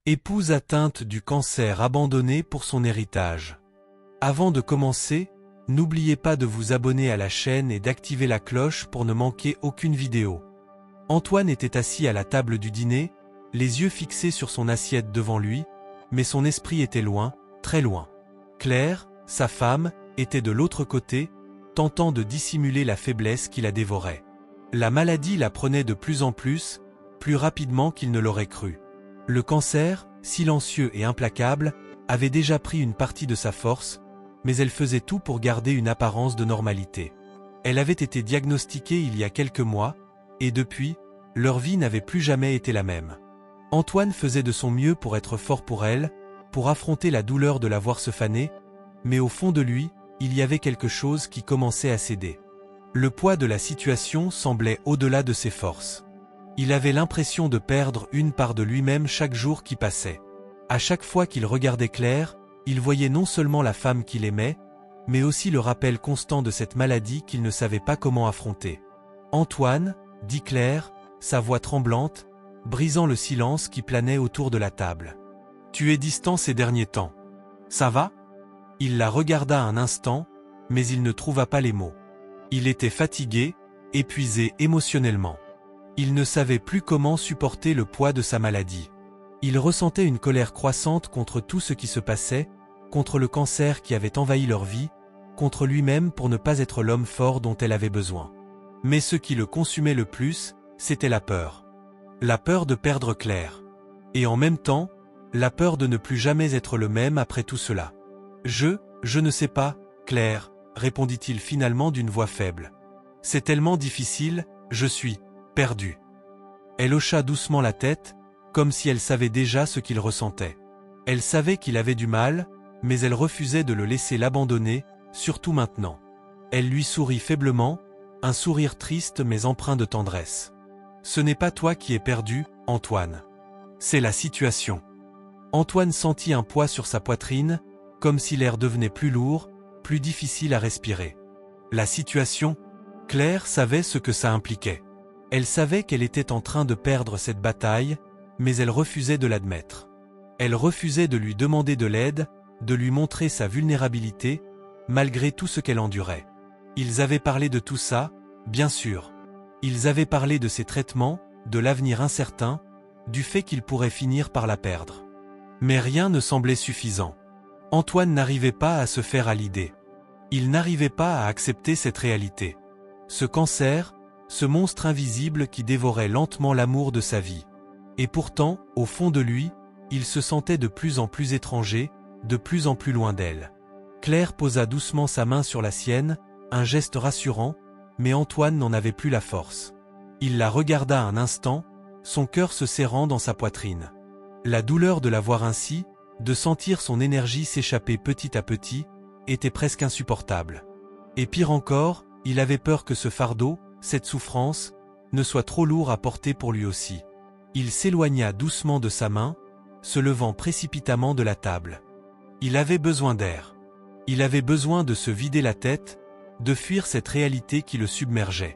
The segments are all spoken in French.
Épouse atteinte du cancer abandonnée pour son héritage. Avant de commencer, n'oubliez pas de vous abonner à la chaîne et d'activer la cloche pour ne manquer aucune vidéo. Antoine était assis à la table du dîner, les yeux fixés sur son assiette devant lui, mais son esprit était loin, très loin. Claire, sa femme, était de l'autre côté, tentant de dissimuler la faiblesse qui la dévorait. La maladie la prenait de plus en plus rapidement qu'il ne l'aurait cru. Le cancer, silencieux et implacable, avait déjà pris une partie de sa force, mais elle faisait tout pour garder une apparence de normalité. Elle avait été diagnostiquée il y a quelques mois, et depuis, leur vie n'avait plus jamais été la même. Antoine faisait de son mieux pour être fort pour elle, pour affronter la douleur de la voir se faner, mais au fond de lui, il y avait quelque chose qui commençait à céder. Le poids de la situation semblait au-delà de ses forces. Il avait l'impression de perdre une part de lui-même chaque jour qui passait. À chaque fois qu'il regardait Claire, il voyait non seulement la femme qu'il aimait, mais aussi le rappel constant de cette maladie qu'il ne savait pas comment affronter. « Antoine » dit Claire, sa voix tremblante, brisant le silence qui planait autour de la table. « Tu es distant ces derniers temps. Ça va ?» Il la regarda un instant, mais il ne trouva pas les mots. Il était fatigué, épuisé émotionnellement. Il ne savait plus comment supporter le poids de sa maladie. Il ressentait une colère croissante contre tout ce qui se passait, contre le cancer qui avait envahi leur vie, contre lui-même pour ne pas être l'homme fort dont elle avait besoin. Mais ce qui le consumait le plus, c'était la peur. La peur de perdre Claire. Et en même temps, la peur de ne plus jamais être le même après tout cela. « Je ne sais pas, Claire, » répondit-il finalement d'une voix faible. « C'est tellement difficile, je suis perdu. » Elle hocha doucement la tête, comme si elle savait déjà ce qu'il ressentait. Elle savait qu'il avait du mal, mais elle refusait de le laisser l'abandonner, surtout maintenant. Elle lui sourit faiblement, un sourire triste mais empreint de tendresse. « Ce n'est pas toi qui es perdu, Antoine. C'est la situation. » Antoine sentit un poids sur sa poitrine, comme si l'air devenait plus lourd, plus difficile à respirer. La situation, Claire savait ce que ça impliquait. Elle savait qu'elle était en train de perdre cette bataille, mais elle refusait de l'admettre. Elle refusait de lui demander de l'aide, de lui montrer sa vulnérabilité, malgré tout ce qu'elle endurait. Ils avaient parlé de tout ça, bien sûr. Ils avaient parlé de ses traitements, de l'avenir incertain, du fait qu'il pourrait finir par la perdre. Mais rien ne semblait suffisant. Antoine n'arrivait pas à se faire à l'idée. Il n'arrivait pas à accepter cette réalité. Ce cancer, ce monstre invisible qui dévorait lentement l'amour de sa vie. Et pourtant, au fond de lui, il se sentait de plus en plus étranger, de plus en plus loin d'elle. Claire posa doucement sa main sur la sienne, un geste rassurant, mais Antoine n'en avait plus la force. Il la regarda un instant, son cœur se serrant dans sa poitrine. La douleur de la voir ainsi, de sentir son énergie s'échapper petit à petit, était presque insupportable. Et pire encore, il avait peur que ce fardeau, cette souffrance, ne soit trop lourd à porter pour lui aussi. Il s'éloigna doucement de sa main, se levant précipitamment de la table. Il avait besoin d'air. Il avait besoin de se vider la tête, de fuir cette réalité qui le submergeait.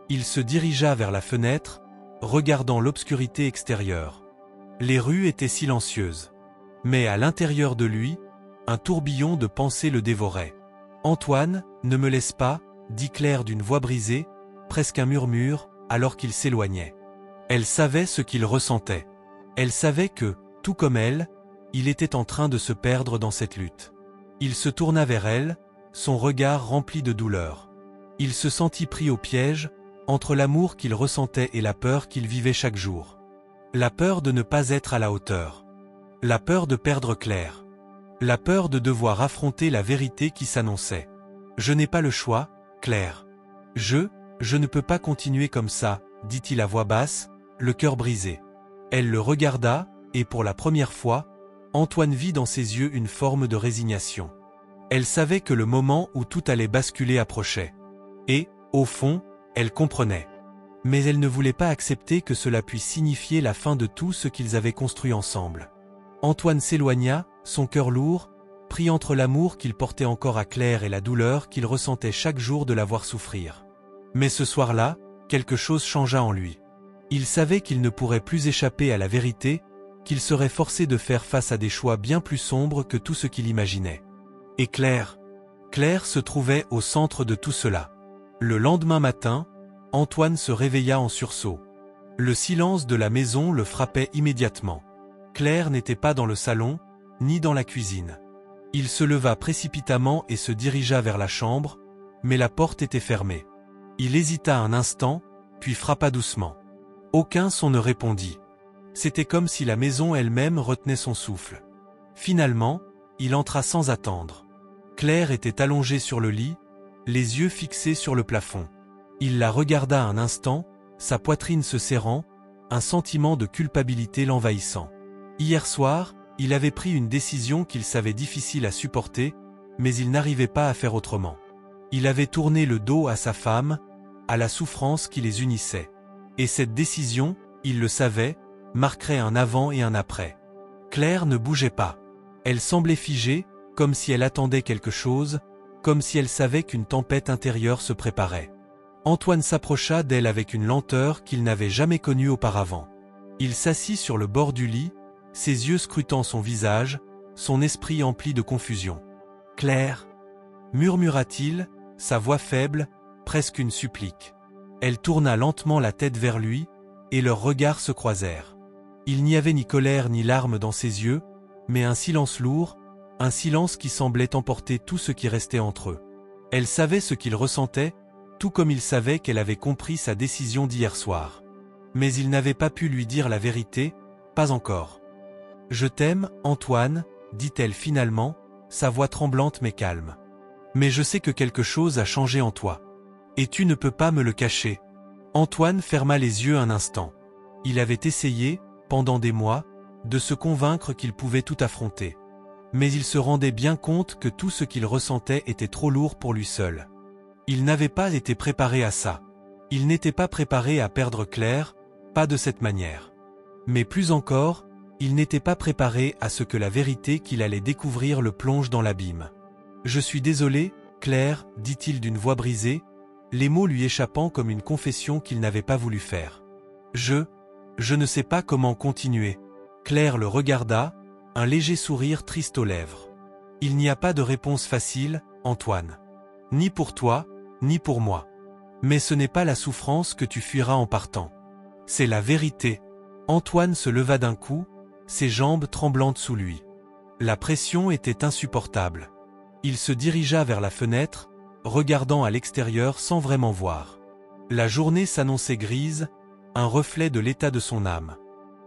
Il se dirigea vers la fenêtre, regardant l'obscurité extérieure. Les rues étaient silencieuses. Mais à l'intérieur de lui, un tourbillon de pensées le dévorait. « Antoine, ne me laisse pas » dit Claire d'une voix brisée, presque un murmure, alors qu'il s'éloignait. Elle savait ce qu'il ressentait. Elle savait que, tout comme elle, il était en train de se perdre dans cette lutte. Il se tourna vers elle, son regard rempli de douleur. Il se sentit pris au piège, entre l'amour qu'il ressentait et la peur qu'il vivait chaque jour. La peur de ne pas être à la hauteur. La peur de perdre Claire. La peur de devoir affronter la vérité qui s'annonçait. « Je n'ai pas le choix, Claire. Je ne peux pas continuer comme ça, » dit-il à voix basse, le cœur brisé. Elle le regarda, et pour la première fois, Antoine vit dans ses yeux une forme de résignation. Elle savait que le moment où tout allait basculer approchait. Et, au fond, elle comprenait. Mais elle ne voulait pas accepter que cela puisse signifier la fin de tout ce qu'ils avaient construit ensemble. Antoine s'éloigna, son cœur lourd, pris entre l'amour qu'il portait encore à Claire et la douleur qu'il ressentait chaque jour de la voir souffrir. Mais ce soir-là, quelque chose changea en lui. Il savait qu'il ne pourrait plus échapper à la vérité, qu'il serait forcé de faire face à des choix bien plus sombres que tout ce qu'il imaginait. Et Claire se trouvait au centre de tout cela. Le lendemain matin, Antoine se réveilla en sursaut. Le silence de la maison le frappait immédiatement. Claire n'était pas dans le salon, ni dans la cuisine. Il se leva précipitamment et se dirigea vers la chambre, mais la porte était fermée. Il hésita un instant, puis frappa doucement. Aucun son ne répondit. C'était comme si la maison elle-même retenait son souffle. Finalement, il entra sans attendre. Claire était allongée sur le lit, les yeux fixés sur le plafond. Il la regarda un instant, sa poitrine se serrant, un sentiment de culpabilité l'envahissant. Hier soir, il avait pris une décision qu'il savait difficile à supporter, mais il n'arrivait pas à faire autrement. Il avait tourné le dos à sa femme, à la souffrance qui les unissait. Et cette décision, il le savait, marquerait un avant et un après. Claire ne bougeait pas. Elle semblait figée, comme si elle attendait quelque chose, comme si elle savait qu'une tempête intérieure se préparait. Antoine s'approcha d'elle avec une lenteur qu'il n'avait jamais connue auparavant. Il s'assit sur le bord du lit, ses yeux scrutant son visage, son esprit empli de confusion. « Claire » murmura-t-il, sa voix faible, presque une supplique. Elle tourna lentement la tête vers lui, et leurs regards se croisèrent. Il n'y avait ni colère ni larmes dans ses yeux, mais un silence lourd, un silence qui semblait emporter tout ce qui restait entre eux. Elle savait ce qu'il ressentait, tout comme il savait qu'elle avait compris sa décision d'hier soir. Mais il n'avait pas pu lui dire la vérité, pas encore. « Je t'aime, Antoine, » dit-elle finalement, sa voix tremblante mais calme. « Mais je sais que quelque chose a changé en toi. Et tu ne peux pas me le cacher. » Antoine ferma les yeux un instant. Il avait essayé, pendant des mois, de se convaincre qu'il pouvait tout affronter. Mais il se rendait bien compte que tout ce qu'il ressentait était trop lourd pour lui seul. Il n'avait pas été préparé à ça. Il n'était pas préparé à perdre Claire, pas de cette manière. Mais plus encore, il n'était pas préparé à ce que la vérité qu'il allait découvrir le plonge dans l'abîme. « Je suis désolé, Claire, » dit-il d'une voix brisée, les mots lui échappant comme une confession qu'il n'avait pas voulu faire. « Je ne sais pas comment continuer. » Claire le regarda, un léger sourire triste aux lèvres. « Il n'y a pas de réponse facile, Antoine. Ni pour toi, ni pour moi. Mais ce n'est pas la souffrance que tu fuiras en partant. C'est la vérité. » Antoine se leva d'un coup, ses jambes tremblantes sous lui. La pression était insupportable. Il se dirigea vers la fenêtre, regardant à l'extérieur sans vraiment voir. La journée s'annonçait grise, un reflet de l'état de son âme.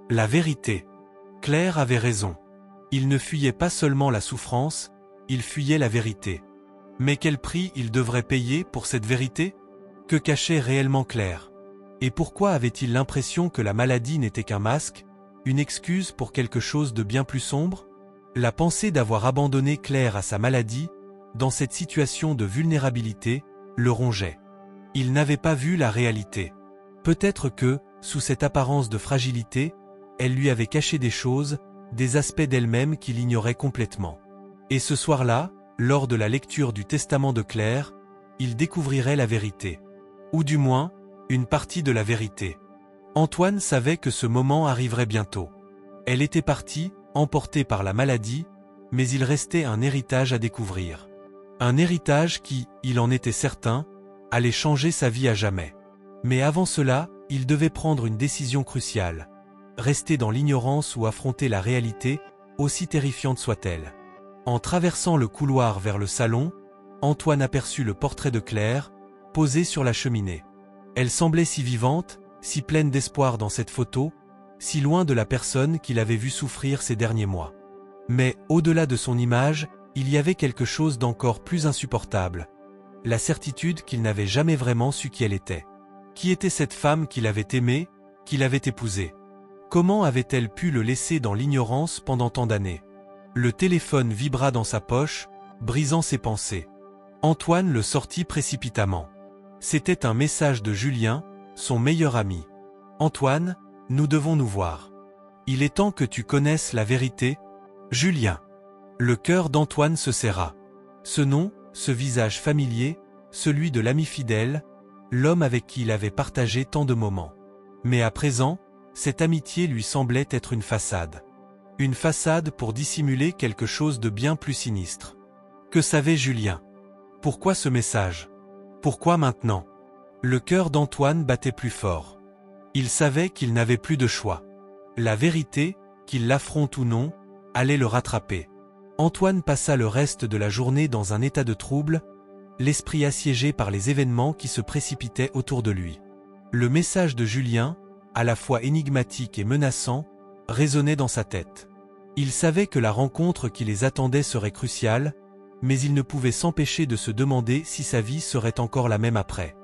La vérité. Claire avait raison. Il ne fuyait pas seulement la souffrance, il fuyait la vérité. Mais quel prix il devrait payer pour cette vérité? Que cachait réellement Claire? Et pourquoi avait-il l'impression que la maladie n'était qu'un masque, une excuse pour quelque chose de bien plus sombre? La pensée d'avoir abandonné Claire à sa maladie, dans cette situation de vulnérabilité, le rongeait. Il n'avait pas vu la réalité. Peut-être que, sous cette apparence de fragilité, elle lui avait caché des choses, des aspects d'elle-même qu'il ignorait complètement. Et ce soir-là, lors de la lecture du testament de Claire, il découvrirait la vérité. Ou du moins, une partie de la vérité. Antoine savait que ce moment arriverait bientôt. Elle était partie, emportée par la maladie, mais il restait un héritage à découvrir. Un héritage qui, il en était certain, allait changer sa vie à jamais. Mais avant cela, il devait prendre une décision cruciale. Rester dans l'ignorance ou affronter la réalité, aussi terrifiante soit-elle. En traversant le couloir vers le salon, Antoine aperçut le portrait de Claire, posé sur la cheminée. Elle semblait si vivante, si pleine d'espoir dans cette photo, si loin de la personne qu'il avait vue souffrir ces derniers mois. Mais, au-delà de son image, il y avait quelque chose d'encore plus insupportable. La certitude qu'il n'avait jamais vraiment su qui elle était. Qui était cette femme qu'il avait aimée, qu'il avait épousée? Comment avait-elle pu le laisser dans l'ignorance pendant tant d'années? Le téléphone vibra dans sa poche, brisant ses pensées. Antoine le sortit précipitamment. C'était un message de Julien, son meilleur ami. « Antoine, nous devons nous voir. Il est temps que tu connaisses la vérité. Julien. » Le cœur d'Antoine se serra. Ce nom, ce visage familier, celui de l'ami fidèle, l'homme avec qui il avait partagé tant de moments. Mais à présent, cette amitié lui semblait être une façade. Une façade pour dissimuler quelque chose de bien plus sinistre. Que savait Julien? Pourquoi ce message? Pourquoi maintenant? Le cœur d'Antoine battait plus fort. Il savait qu'il n'avait plus de choix. La vérité, qu'il l'affronte ou non, allait le rattraper. Antoine passa le reste de la journée dans un état de trouble, l'esprit assiégé par les événements qui se précipitaient autour de lui. Le message de Julien, à la fois énigmatique et menaçant, résonnait dans sa tête. Il savait que la rencontre qui les attendait serait cruciale, mais il ne pouvait s'empêcher de se demander si sa vie serait encore la même après.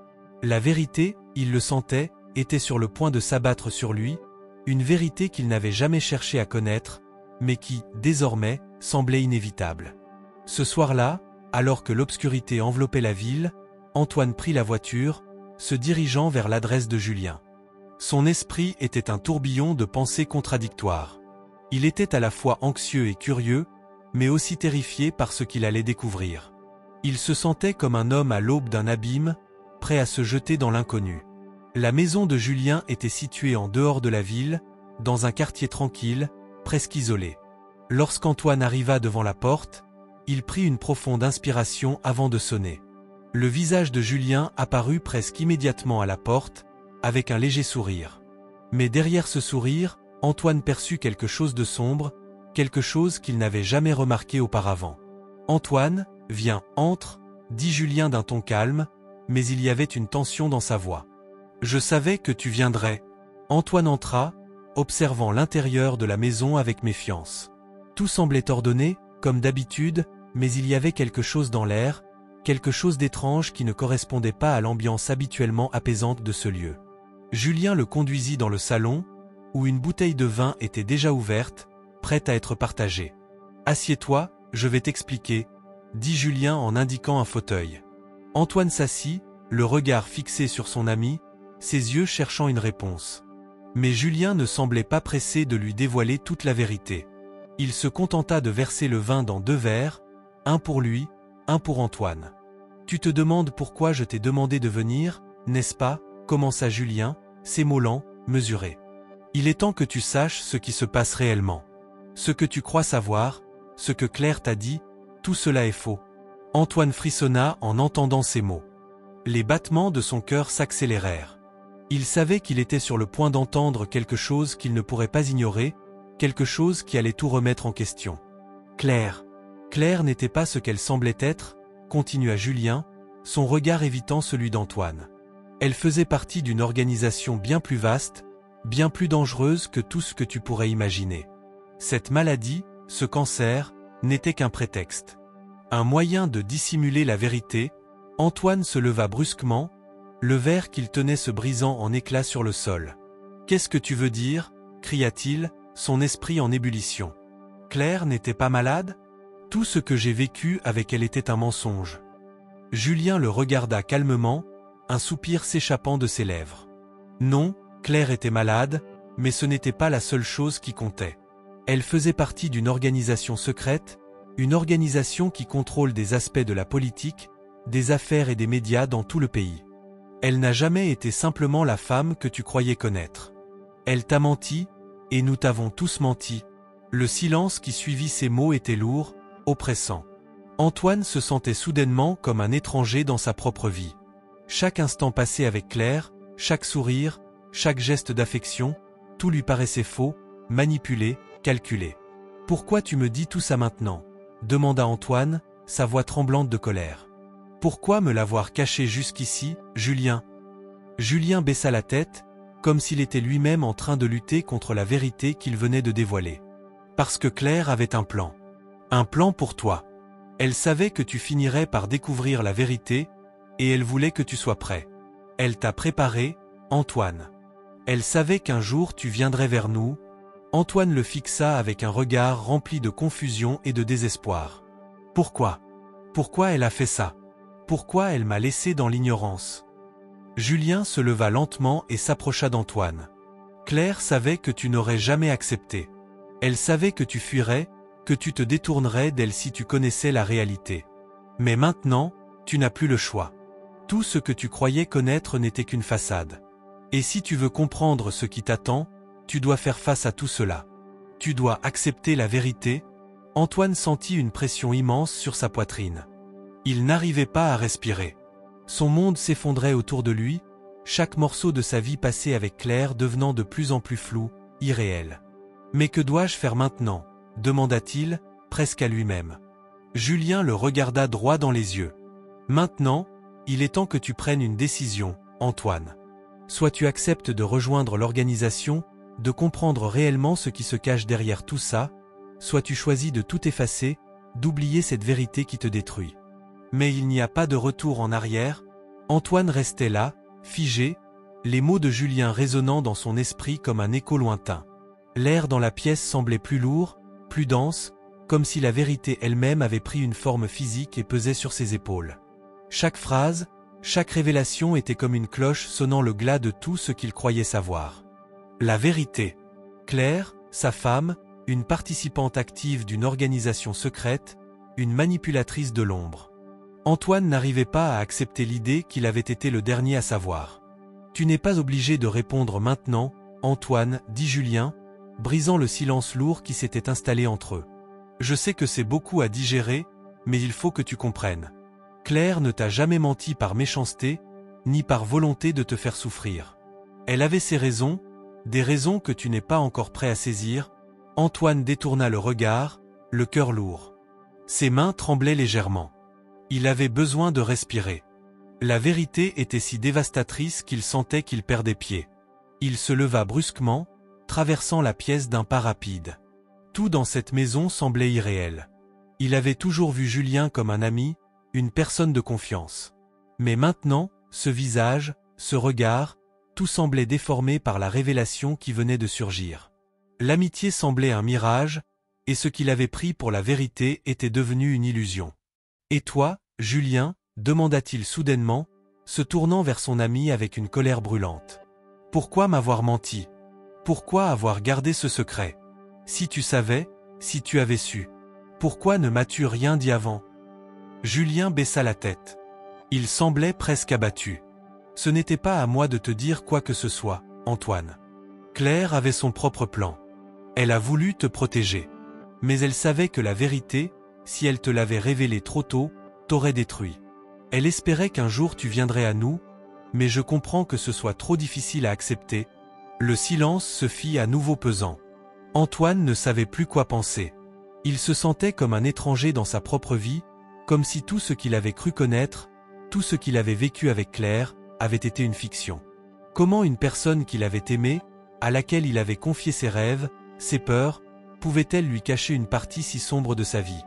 La vérité, il le sentait, était sur le point de s'abattre sur lui, une vérité qu'il n'avait jamais cherché à connaître, mais qui, désormais, semblait inévitable. Ce soir-là, alors que l'obscurité enveloppait la ville, Antoine prit la voiture, se dirigeant vers l'adresse de Julien. Son esprit était un tourbillon de pensées contradictoires. Il était à la fois anxieux et curieux, mais aussi terrifié par ce qu'il allait découvrir. Il se sentait comme un homme à l'aube d'un abîme, prêt à se jeter dans l'inconnu. La maison de Julien était située en dehors de la ville, dans un quartier tranquille, presque isolé. Lorsqu'Antoine arriva devant la porte, il prit une profonde inspiration avant de sonner. Le visage de Julien apparut presque immédiatement à la porte, avec un léger sourire. Mais derrière ce sourire, Antoine perçut quelque chose de sombre, quelque chose qu'il n'avait jamais remarqué auparavant. « Antoine, viens, entre », dit Julien d'un ton calme, mais il y avait une tension dans sa voix. « Je savais que tu viendrais. » Antoine entra, observant l'intérieur de la maison avec méfiance. Tout semblait ordonné, comme d'habitude, mais il y avait quelque chose dans l'air, quelque chose d'étrange qui ne correspondait pas à l'ambiance habituellement apaisante de ce lieu. Julien le conduisit dans le salon, où une bouteille de vin était déjà ouverte, prête à être partagée. « Assieds-toi, je vais t'expliquer », dit Julien en indiquant un fauteuil. Antoine s'assit, le regard fixé sur son ami, ses yeux cherchant une réponse. Mais Julien ne semblait pas pressé de lui dévoiler toute la vérité. Il se contenta de verser le vin dans 2 verres, un pour lui, un pour Antoine. « Tu te demandes pourquoi je t'ai demandé de venir, n'est-ce pas ?» commença Julien, ses mots lents, mesurés. « Il est temps que tu saches ce qui se passe réellement. Ce que tu crois savoir, ce que Claire t'a dit, tout cela est faux. » Antoine frissonna en entendant ces mots. Les battements de son cœur s'accélérèrent. Il savait qu'il était sur le point d'entendre quelque chose qu'il ne pourrait pas ignorer, quelque chose qui allait tout remettre en question. Claire. Claire n'était pas ce qu'elle semblait être, continua Julien, son regard évitant celui d'Antoine. Elle faisait partie d'une organisation bien plus vaste, bien plus dangereuse que tout ce que tu pourrais imaginer. Cette maladie, ce cancer, n'était qu'un prétexte. Un moyen de dissimuler la vérité. Antoine se leva brusquement, le verre qu'il tenait se brisant en éclats sur le sol. « Qu'est-ce que tu veux dire » cria-t-il, son esprit en ébullition. « Claire n'était pas malade ? Tout ce que j'ai vécu avec elle était un mensonge. » Julien le regarda calmement, un soupir s'échappant de ses lèvres. Non, Claire était malade, mais ce n'était pas la seule chose qui comptait. Elle faisait partie d'une organisation secrète, une organisation qui contrôle des aspects de la politique, des affaires et des médias dans tout le pays. Elle n'a jamais été simplement la femme que tu croyais connaître. Elle t'a menti, et nous t'avons tous menti. Le silence qui suivit ces mots était lourd, oppressant. Antoine se sentait soudainement comme un étranger dans sa propre vie. Chaque instant passé avec Claire, chaque sourire, chaque geste d'affection, tout lui paraissait faux, manipulé, calculé. « Pourquoi tu me dis tout ça maintenant ?» demanda Antoine, sa voix tremblante de colère. « Pourquoi me l'avoir caché jusqu'ici, Julien ?» Julien baissa la tête, comme s'il était lui-même en train de lutter contre la vérité qu'il venait de dévoiler. « Parce que Claire avait un plan. Un plan pour toi. Elle savait que tu finirais par découvrir la vérité, et elle voulait que tu sois prêt. Elle t'a préparé, Antoine. Elle savait qu'un jour tu viendrais vers nous. » Antoine le fixa avec un regard rempli de confusion et de désespoir. « Pourquoi ? Pourquoi elle a fait ça ? Pourquoi elle m'a laissé dans l'ignorance ?» Julien se leva lentement et s'approcha d'Antoine. « Claire savait que tu n'aurais jamais accepté. Elle savait que tu fuirais, que tu te détournerais d'elle si tu connaissais la réalité. Mais maintenant, tu n'as plus le choix. Tout ce que tu croyais connaître n'était qu'une façade. Et si tu veux comprendre ce qui t'attend, tu dois faire face à tout cela. Tu dois accepter la vérité. Antoine sentit une pression immense sur sa poitrine. Il n'arrivait pas à respirer. Son monde s'effondrait autour de lui, chaque morceau de sa vie passée avec Claire devenant de plus en plus flou, irréel. « Mais que dois-je faire maintenant » demanda-t-il, presque à lui-même. Julien le regarda droit dans les yeux. « Maintenant, il est temps que tu prennes une décision, Antoine. Soit tu acceptes de rejoindre l'organisation, de comprendre réellement ce qui se cache derrière tout ça, soit tu choisis de tout effacer, d'oublier cette vérité qui te détruit. » Mais il n'y a pas de retour en arrière. Antoine restait là, figé, les mots de Julien résonnant dans son esprit comme un écho lointain. L'air dans la pièce semblait plus lourd, plus dense, comme si la vérité elle-même avait pris une forme physique et pesait sur ses épaules. Chaque phrase, chaque révélation était comme une cloche sonnant le glas de tout ce qu'il croyait savoir. La vérité. Claire, sa femme, une participante active d'une organisation secrète, une manipulatrice de l'ombre. Antoine n'arrivait pas à accepter l'idée qu'il avait été le dernier à savoir. « Tu n'es pas obligé de répondre maintenant, Antoine, » dit Julien, brisant le silence lourd qui s'était installé entre eux. « Je sais que c'est beaucoup à digérer, mais il faut que tu comprennes. Claire ne t'a jamais menti par méchanceté, ni par volonté de te faire souffrir. Elle avait ses raisons, des raisons que tu n'es pas encore prêt à saisir. » Antoine détourna le regard, le cœur lourd. Ses mains tremblaient légèrement. Il avait besoin de respirer. La vérité était si dévastatrice qu'il sentait qu'il perdait pied. Il se leva brusquement, traversant la pièce d'un pas rapide. Tout dans cette maison semblait irréel. Il avait toujours vu Julien comme un ami, une personne de confiance. Mais maintenant, ce visage, ce regard, tout semblait déformé par la révélation qui venait de surgir. L'amitié semblait un mirage, et ce qu'il avait pris pour la vérité était devenu une illusion. « Et toi, Julien » demanda-t-il soudainement, se tournant vers son ami avec une colère brûlante. « Pourquoi m'avoir menti? Pourquoi avoir gardé ce secret? Si tu savais, si tu avais su, pourquoi ne m'as-tu rien dit avant ?» Julien baissa la tête. Il semblait presque abattu. « Ce n'était pas à moi de te dire quoi que ce soit, Antoine. Claire avait son propre plan. Elle a voulu te protéger. Mais elle savait que la vérité, si elle te l'avait révélée trop tôt, t'aurait détruit. Elle espérait qu'un jour tu viendrais à nous, mais je comprends que ce soit trop difficile à accepter. » Le silence se fit à nouveau pesant. Antoine ne savait plus quoi penser. Il se sentait comme un étranger dans sa propre vie, comme si tout ce qu'il avait cru connaître, tout ce qu'il avait vécu avec Claire, avait été une fiction. Comment une personne qu'il avait aimée, à laquelle il avait confié ses rêves, ses peurs, pouvait-elle lui cacher une partie si sombre de sa vie?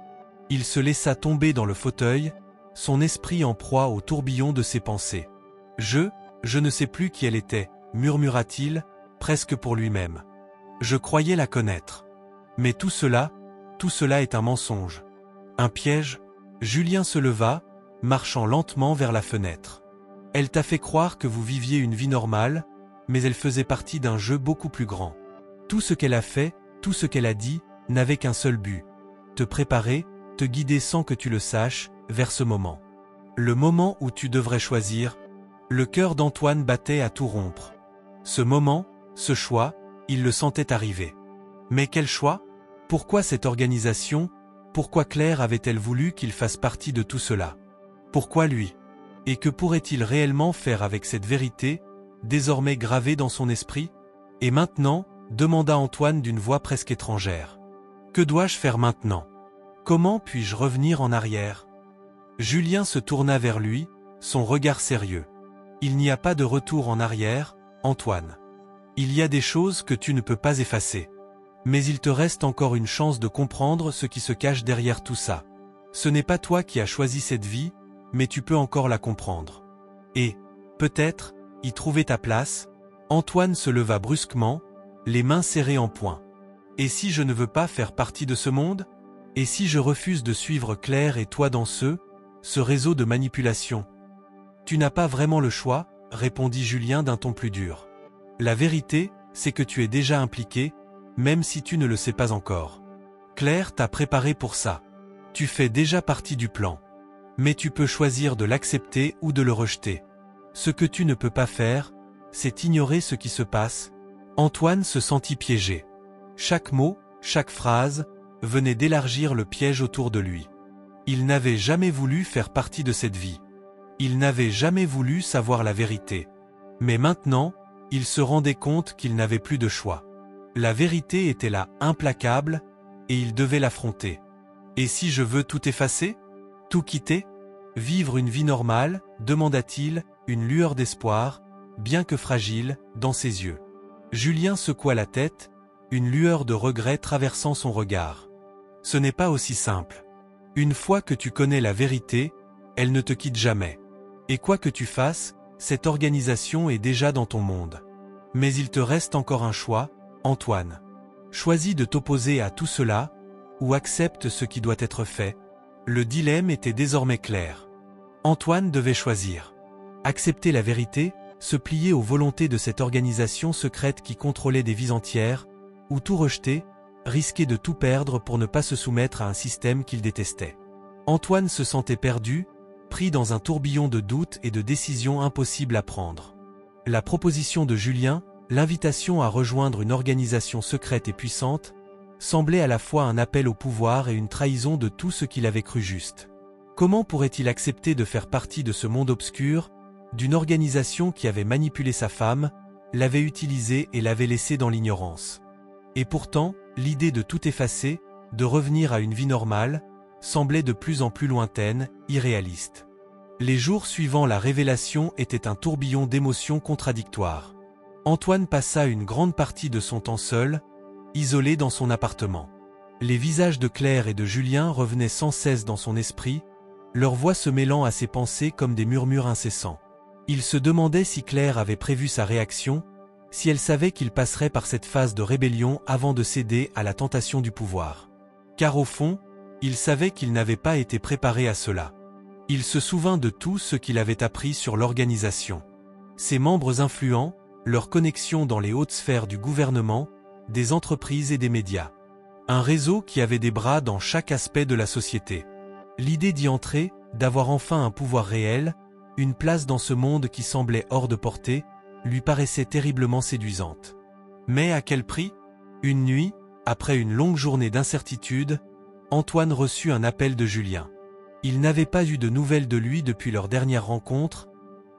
Il se laissa tomber dans le fauteuil, son esprit en proie au tourbillon de ses pensées. « Je ne sais plus qui elle était », murmura-t-il, presque pour lui-même. « Je croyais la connaître. Mais tout cela est un mensonge. Un piège ?» Julien se leva, marchant lentement vers la fenêtre. « Elle t'a fait croire que vous viviez une vie normale, mais elle faisait partie d'un jeu beaucoup plus grand. Tout ce qu'elle a fait, tout ce qu'elle a dit, n'avait qu'un seul but. Te préparer, te guider sans que tu le saches, vers ce moment. Le moment où tu devrais choisir. » Le cœur d'Antoine battait à tout rompre. Ce moment, ce choix, il le sentait arriver. Mais quel choix? Pourquoi cette organisation? Pourquoi Claire avait-elle voulu qu'il fasse partie de tout cela? Pourquoi lui? Et que pourrait-il réellement faire avec cette vérité, désormais gravée dans son esprit? Et maintenant, demanda Antoine d'une voix presque étrangère. Que dois-je faire maintenant? Comment puis-je revenir en arrière? Julien se tourna vers lui, son regard sérieux. Il n'y a pas de retour en arrière, Antoine. Il y a des choses que tu ne peux pas effacer. Mais il te reste encore une chance de comprendre ce qui se cache derrière tout ça. Ce n'est pas toi qui as choisi cette vie, mais tu peux encore la comprendre. Et, peut-être, y trouver ta place. Antoine se leva brusquement, les mains serrées en poing. Et si je ne veux pas faire partie de ce monde? Et si je refuse de suivre Claire et toi dans ce réseau de manipulation? Tu n'as pas vraiment le choix, répondit Julien d'un ton plus dur. La vérité, c'est que tu es déjà impliqué, même si tu ne le sais pas encore. Claire t'a préparé pour ça. Tu fais déjà partie du plan. Mais tu peux choisir de l'accepter ou de le rejeter. Ce que tu ne peux pas faire, c'est ignorer ce qui se passe. Antoine se sentit piégé. Chaque mot, chaque phrase, venait d'élargir le piège autour de lui. Il n'avait jamais voulu faire partie de cette vie. Il n'avait jamais voulu savoir la vérité. Mais maintenant, il se rendait compte qu'il n'avait plus de choix. La vérité était là, implacable, et il devait l'affronter. Et si je veux tout effacer? Tout quitter? Vivre une vie normale, demanda-t-il, une lueur d'espoir, bien que fragile, dans ses yeux. Julien secoua la tête, une lueur de regret traversant son regard. Ce n'est pas aussi simple. Une fois que tu connais la vérité, elle ne te quitte jamais. Et quoi que tu fasses, cette organisation est déjà dans ton monde. Mais il te reste encore un choix, Antoine. Choisis de t'opposer à tout cela, ou accepte ce qui doit être fait. Le dilemme était désormais clair. Antoine devait choisir. Accepter la vérité, se plier aux volontés de cette organisation secrète qui contrôlait des vies entières, ou tout rejeter, risquer de tout perdre pour ne pas se soumettre à un système qu'il détestait. Antoine se sentait perdu, pris dans un tourbillon de doutes et de décisions impossibles à prendre. La proposition de Julien, l'invitation à rejoindre une organisation secrète et puissante, semblait à la fois un appel au pouvoir et une trahison de tout ce qu'il avait cru juste. Comment pourrait-il accepter de faire partie de ce monde obscur, d'une organisation qui avait manipulé sa femme, l'avait utilisée et l'avait laissé dans l'ignorance? Et pourtant, l'idée de tout effacer, de revenir à une vie normale, semblait de plus en plus lointaine, irréaliste. Les jours suivant la révélation étaient un tourbillon d'émotions contradictoires. Antoine passa une grande partie de son temps seul, isolé dans son appartement. Les visages de Claire et de Julien revenaient sans cesse dans son esprit, leurs voix se mêlant à ses pensées comme des murmures incessants. Il se demandait si Claire avait prévu sa réaction, si elle savait qu'il passerait par cette phase de rébellion avant de céder à la tentation du pouvoir. Car au fond, il savait qu'il n'avait pas été préparé à cela. Il se souvint de tout ce qu'il avait appris sur l'organisation. Ses membres influents, leurs connexions dans les hautes sphères du gouvernement, des entreprises et des médias. Un réseau qui avait des bras dans chaque aspect de la société. L'idée d'y entrer, d'avoir enfin un pouvoir réel, une place dans ce monde qui semblait hors de portée, lui paraissait terriblement séduisante. Mais à quel prix? Une nuit, après une longue journée d'incertitude, Antoine reçut un appel de Julien. Il n'avait pas eu de nouvelles de lui depuis leur dernière rencontre,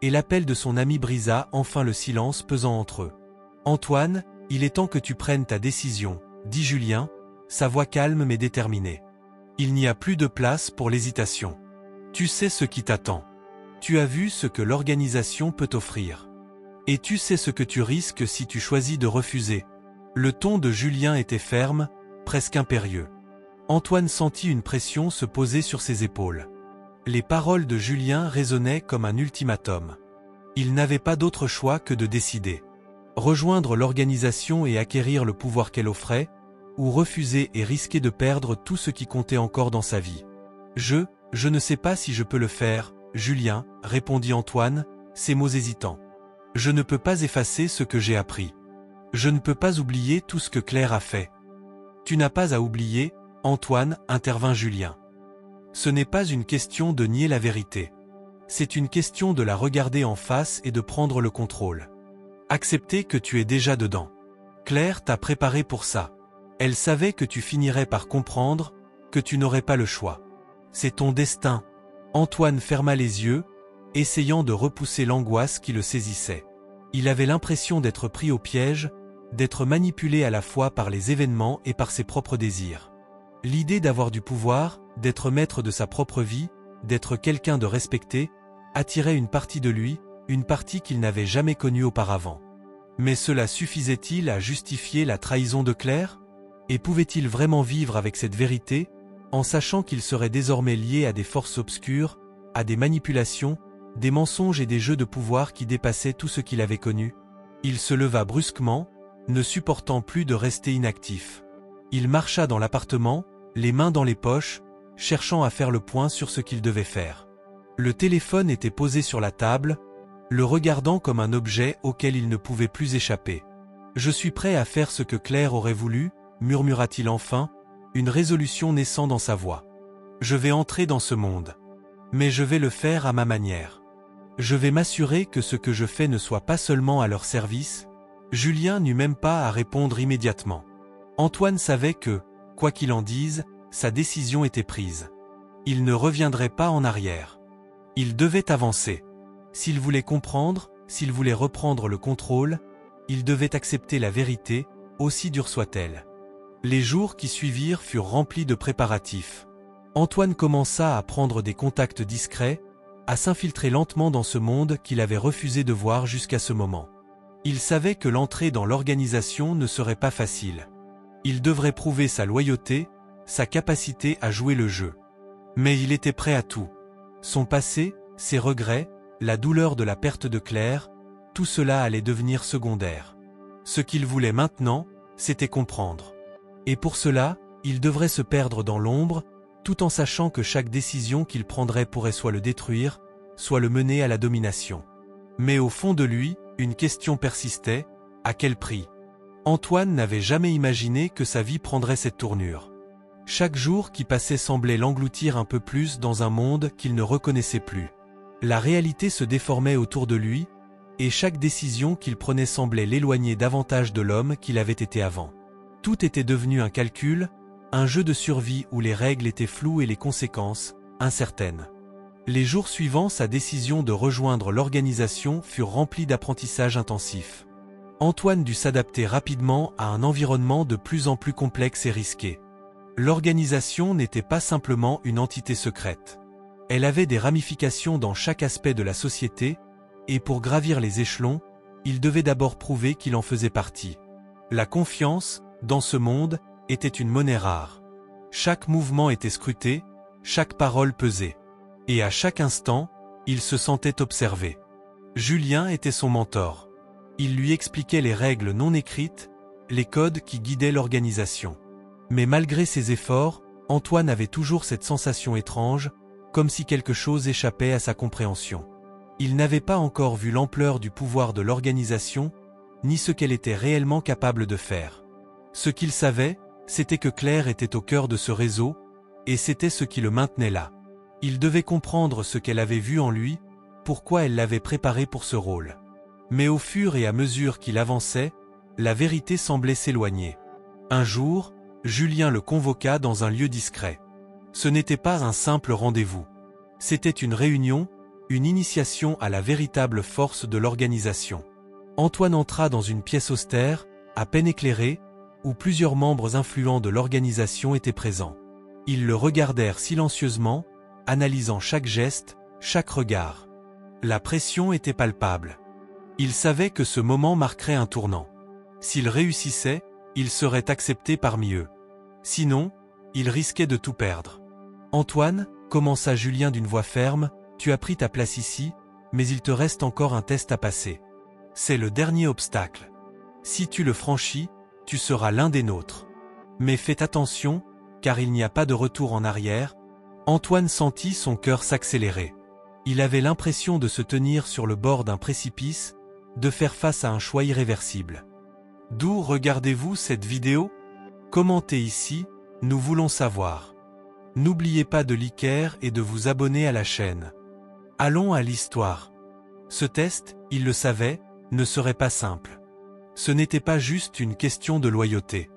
et l'appel de son ami brisa enfin le silence pesant entre eux. « Antoine, il est temps que tu prennes ta décision, » dit Julien, sa voix calme mais déterminée. « Il n'y a plus de place pour l'hésitation. Tu sais ce qui t'attend. Tu as vu ce que l'organisation peut t'offrir. Et tu sais ce que tu risques si tu choisis de refuser. » Le ton de Julien était ferme, presque impérieux. Antoine sentit une pression se poser sur ses épaules. Les paroles de Julien résonnaient comme un ultimatum. Il n'avait pas d'autre choix que de décider. Rejoindre l'organisation et acquérir le pouvoir qu'elle offrait, ou refuser et risquer de perdre tout ce qui comptait encore dans sa vie. Je ne sais pas si je peux le faire, Julien, répondit Antoine, ses mots hésitants. Je ne peux pas effacer ce que j'ai appris. Je ne peux pas oublier tout ce que Claire a fait. Tu n'as pas à oublier, Antoine, intervint Julien. Ce n'est pas une question de nier la vérité. C'est une question de la regarder en face et de prendre le contrôle. Accepter que tu es déjà dedans. Claire t'a préparé pour ça. Elle savait que tu finirais par comprendre, que tu n'aurais pas le choix. C'est ton destin. Antoine ferma les yeux, essayant de repousser l'angoisse qui le saisissait. Il avait l'impression d'être pris au piège, d'être manipulé à la fois par les événements et par ses propres désirs. L'idée d'avoir du pouvoir, d'être maître de sa propre vie, d'être quelqu'un de respecté, attirait une partie de lui, une partie qu'il n'avait jamais connue auparavant. Mais cela suffisait-il à justifier la trahison de Claire? Et pouvait-il vraiment vivre avec cette vérité, en sachant qu'il serait désormais lié à des forces obscures, à des manipulations, des mensonges et des jeux de pouvoir qui dépassaient tout ce qu'il avait connu? Il se leva brusquement, ne supportant plus de rester inactif. Il marcha dans l'appartement, les mains dans les poches, cherchant à faire le point sur ce qu'il devait faire. Le téléphone était posé sur la table, le regardant comme un objet auquel il ne pouvait plus échapper. « Je suis prêt à faire ce que Claire aurait voulu », murmura-t-il enfin, une résolution naissant dans sa voix. « Je vais entrer dans ce monde. Mais je vais le faire à ma manière. Je vais m'assurer que ce que je fais ne soit pas seulement à leur service. » Julien n'eut même pas à répondre immédiatement. Antoine savait que, quoi qu'il en dise, sa décision était prise. Il ne reviendrait pas en arrière. Il devait avancer. S'il voulait comprendre, s'il voulait reprendre le contrôle, il devait accepter la vérité, aussi dure soit-elle. Les jours qui suivirent furent remplis de préparatifs. Antoine commença à prendre des contacts discrets, à s'infiltrer lentement dans ce monde qu'il avait refusé de voir jusqu'à ce moment. Il savait que l'entrée dans l'organisation ne serait pas facile. Il devrait prouver sa loyauté, sa capacité à jouer le jeu. Mais il était prêt à tout. Son passé, ses regrets, la douleur de la perte de Claire, tout cela allait devenir secondaire. Ce qu'il voulait maintenant, c'était comprendre. Et pour cela, il devrait se perdre dans l'ombre, tout en sachant que chaque décision qu'il prendrait pourrait soit le détruire, soit le mener à la domination. Mais au fond de lui, une question persistait, à quel prix? Antoine n'avait jamais imaginé que sa vie prendrait cette tournure. Chaque jour qui passait semblait l'engloutir un peu plus dans un monde qu'il ne reconnaissait plus. La réalité se déformait autour de lui, et chaque décision qu'il prenait semblait l'éloigner davantage de l'homme qu'il avait été avant. Tout était devenu un calcul, un jeu de survie où les règles étaient floues et les conséquences, incertaines. Les jours suivants, sa décision de rejoindre l'organisation furent remplis d'apprentissages intensifs. Antoine dut s'adapter rapidement à un environnement de plus en plus complexe et risqué. L'organisation n'était pas simplement une entité secrète. Elle avait des ramifications dans chaque aspect de la société, et pour gravir les échelons, il devait d'abord prouver qu'il en faisait partie. La confiance, dans ce monde, était une monnaie rare. Chaque mouvement était scruté, chaque parole pesait. Et à chaque instant, il se sentait observé. Julien était son mentor. Il lui expliquait les règles non écrites, les codes qui guidaient l'organisation. Mais malgré ses efforts, Antoine avait toujours cette sensation étrange, comme si quelque chose échappait à sa compréhension. Il n'avait pas encore vu l'ampleur du pouvoir de l'organisation, ni ce qu'elle était réellement capable de faire. Ce qu'il savait, c'était que Claire était au cœur de ce réseau, et c'était ce qui le maintenait là. Il devait comprendre ce qu'elle avait vu en lui, pourquoi elle l'avait préparé pour ce rôle. Mais au fur et à mesure qu'il avançait, la vérité semblait s'éloigner. Un jour, Julien le convoqua dans un lieu discret. Ce n'était pas un simple rendez-vous. C'était une réunion, une initiation à la véritable force de l'organisation. Antoine entra dans une pièce austère, à peine éclairée, où plusieurs membres influents de l'organisation étaient présents. Ils le regardèrent silencieusement, analysant chaque geste, chaque regard. La pression était palpable. Il savait que ce moment marquerait un tournant. S'il réussissait, il serait accepté parmi eux. Sinon, il risquait de tout perdre. « Antoine, » commença Julien d'une voix ferme, « tu as pris ta place ici, mais il te reste encore un test à passer. C'est le dernier obstacle. Si tu le franchis, tu seras l'un des nôtres. Mais faites attention, car il n'y a pas de retour en arrière. » Antoine sentit son cœur s'accélérer. Il avait l'impression de se tenir sur le bord d'un précipice, de faire face à un choix irréversible. D'où regardez-vous cette vidéo? Commentez ici, nous voulons savoir. N'oubliez pas de liker et de vous abonner à la chaîne. Allons à l'histoire. Ce test, il le savait, ne serait pas simple. Ce n'était pas juste une question de loyauté.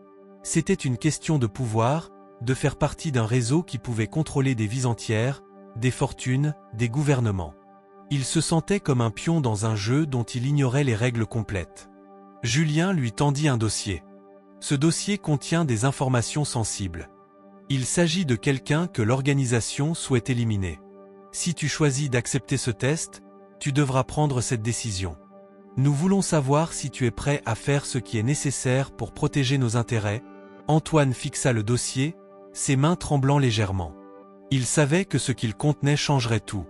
C'était une question de pouvoir, de faire partie d'un réseau qui pouvait contrôler des vies entières, des fortunes, des gouvernements. Il se sentait comme un pion dans un jeu dont il ignorait les règles complètes. Julien lui tendit un dossier. Ce dossier contient des informations sensibles. Il s'agit de quelqu'un que l'organisation souhaite éliminer. Si tu choisis d'accepter ce test, tu devras prendre cette décision. Nous voulons savoir si tu es prêt à faire ce qui est nécessaire pour protéger nos intérêts. Antoine fixa le dossier, ses mains tremblant légèrement. Il savait que ce qu'il contenait changerait tout.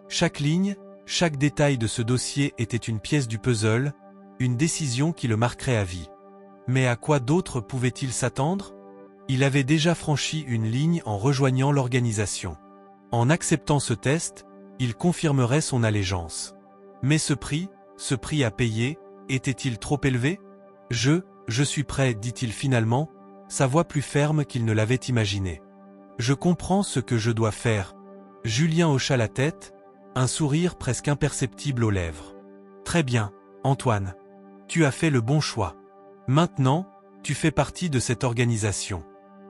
Chaque ligne, chaque détail de ce dossier était une pièce du puzzle, une décision qui le marquerait à vie. Mais à quoi d'autre pouvait-il s'attendre? Il avait déjà franchi une ligne en rejoignant l'organisation. En acceptant ce test, il confirmerait son allégeance. Mais ce prix à payer, était-il trop élevé? Je suis prêt, dit-il finalement, sa voix plus ferme qu'il ne l'avait imaginé. Je comprends ce que je dois faire. Julien hocha la tête, un sourire presque imperceptible aux lèvres. Très bien, Antoine. Tu as fait le bon choix. Maintenant, Tu fais partie de cette organisation.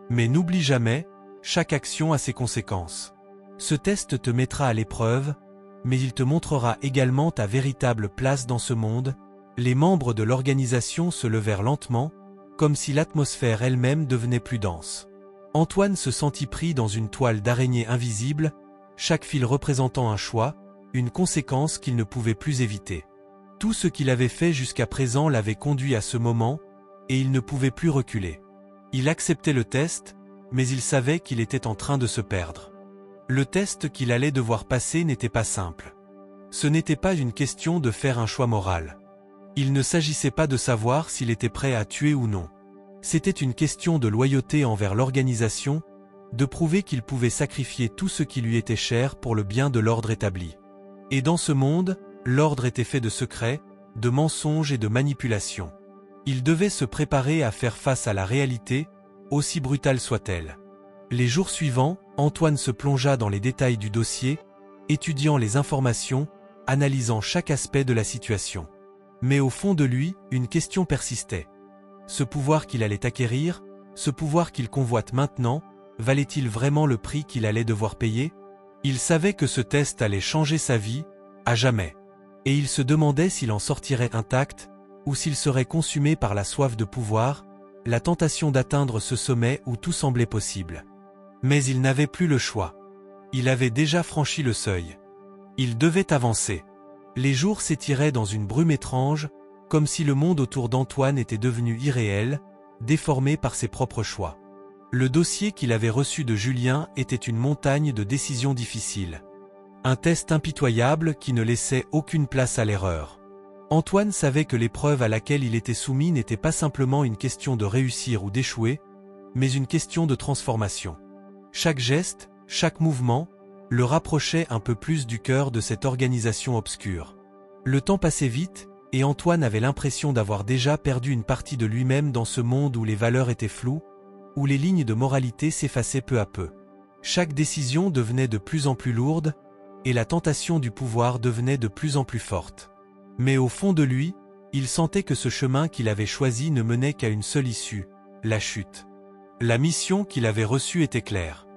Mais n'oublie jamais, chaque action a ses conséquences. Ce test te mettra à l'épreuve, mais il te montrera également ta véritable place dans ce monde. Les membres de l'organisation se levèrent lentement, comme si l'atmosphère elle-même devenait plus dense. Antoine se sentit pris dans une toile d'araignée invisible, chaque fil représentant un choix, une conséquence qu'il ne pouvait plus éviter. Tout ce qu'il avait fait jusqu'à présent l'avait conduit à ce moment, et il ne pouvait plus reculer. Il acceptait le test, mais il savait qu'il était en train de se perdre. Le test qu'il allait devoir passer n'était pas simple. Ce n'était pas une question de faire un choix moral. Il ne s'agissait pas de savoir s'il était prêt à tuer ou non. C'était une question de loyauté envers l'organisation, de prouver qu'il pouvait sacrifier tout ce qui lui était cher pour le bien de l'ordre établi. Et dans ce monde, l'ordre était fait de secrets, de mensonges et de manipulations. Il devait se préparer à faire face à la réalité, aussi brutale soit-elle. Les jours suivants, Antoine se plongea dans les détails du dossier, étudiant les informations, analysant chaque aspect de la situation. Mais au fond de lui, une question persistait. Ce pouvoir qu'il allait acquérir, ce pouvoir qu'il convoite maintenant, valait-il vraiment le prix qu'il allait devoir payer? Il savait que ce test allait changer sa vie, à jamais. Et il se demandait s'il en sortirait intact, ou s'il serait consumé par la soif de pouvoir, la tentation d'atteindre ce sommet où tout semblait possible. Mais il n'avait plus le choix. Il avait déjà franchi le seuil. Il devait avancer. Les jours s'étiraient dans une brume étrange, comme si le monde autour d'Antoine était devenu irréel, déformé par ses propres choix. Le dossier qu'il avait reçu de Julien était une montagne de décisions difficiles. Un test impitoyable qui ne laissait aucune place à l'erreur. Antoine savait que l'épreuve à laquelle il était soumis n'était pas simplement une question de réussir ou d'échouer, mais une question de transformation. Chaque geste, chaque mouvement, le rapprochait un peu plus du cœur de cette organisation obscure. Le temps passait vite, et Antoine avait l'impression d'avoir déjà perdu une partie de lui-même dans ce monde où les valeurs étaient floues, où les lignes de moralité s'effaçaient peu à peu. Chaque décision devenait de plus en plus lourde, et la tentation du pouvoir devenait de plus en plus forte. Mais au fond de lui, il sentait que ce chemin qu'il avait choisi ne menait qu'à une seule issue, la chute. La mission qu'il avait reçue était claire.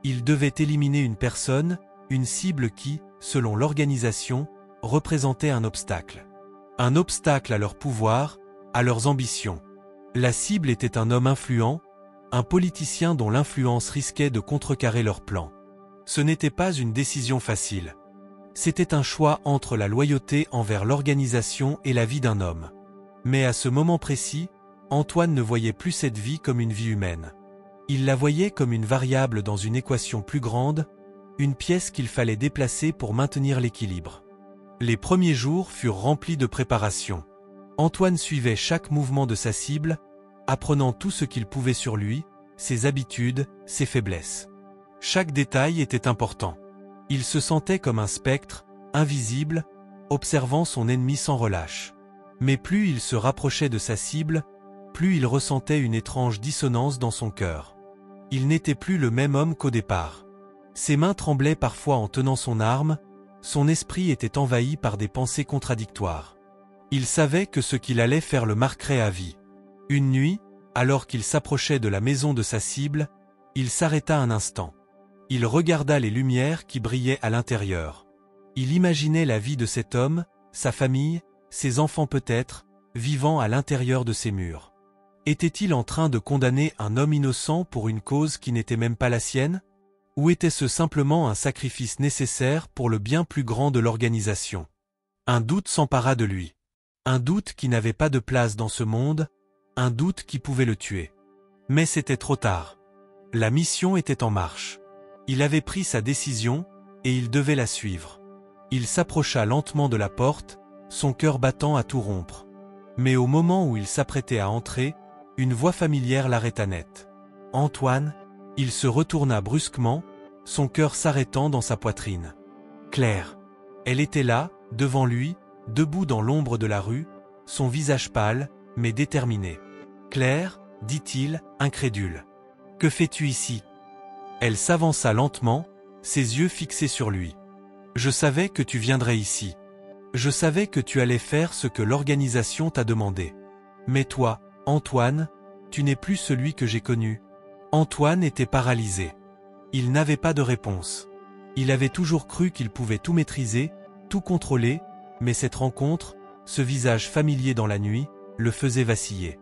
Il devait éliminer une personne, une cible qui, selon l'organisation, représentait un obstacle. Un obstacle à leur pouvoir, à leurs ambitions. La cible était un homme influent, un politicien dont l'influence risquait de contrecarrer leurs plans. Ce n'était pas une décision facile. C'était un choix entre la loyauté envers l'organisation et la vie d'un homme. Mais à ce moment précis, Antoine ne voyait plus cette vie comme une vie humaine. Il la voyait comme une variable dans une équation plus grande, une pièce qu'il fallait déplacer pour maintenir l'équilibre. Les premiers jours furent remplis de préparation. Antoine suivait chaque mouvement de sa cible, apprenant tout ce qu'il pouvait sur lui, ses habitudes, ses faiblesses. Chaque détail était important. Il se sentait comme un spectre, invisible, observant son ennemi sans relâche. Mais plus il se rapprochait de sa cible, plus il ressentait une étrange dissonance dans son cœur. Il n'était plus le même homme qu'au départ. Ses mains tremblaient parfois en tenant son arme, son esprit était envahi par des pensées contradictoires. Il savait que ce qu'il allait faire le marquerait à vie. Une nuit, alors qu'il s'approchait de la maison de sa cible, il s'arrêta un instant. Il regarda les lumières qui brillaient à l'intérieur. Il imaginait la vie de cet homme, sa famille, ses enfants peut-être, vivant à l'intérieur de ces murs. Était-il en train de condamner un homme innocent pour une cause qui n'était même pas la sienne? Ou était-ce simplement un sacrifice nécessaire pour le bien plus grand de l'organisation? Un doute s'empara de lui. Un doute qui n'avait pas de place dans ce monde, un doute qui pouvait le tuer. Mais c'était trop tard. La mission était en marche. Il avait pris sa décision, et il devait la suivre. Il s'approcha lentement de la porte, son cœur battant à tout rompre. Mais au moment où il s'apprêtait à entrer, une voix familière l'arrêta net. « Antoine ?» Il se retourna brusquement, son cœur s'arrêtant dans sa poitrine. Claire. Elle était là, devant lui, debout dans l'ombre de la rue, son visage pâle, mais déterminé. « Claire ?» dit-il, incrédule. « Que fais-tu ici ?» Elle s'avança lentement, ses yeux fixés sur lui. « Je savais que tu viendrais ici. Je savais que tu allais faire ce que l'organisation t'a demandé. Mais toi, Antoine, Tu n'es plus celui que j'ai connu. » Antoine était paralysé. Il n'avait pas de réponse. Il avait toujours cru qu'il pouvait tout maîtriser, tout contrôler, mais cette rencontre, ce visage familier dans la nuit, le faisait vaciller.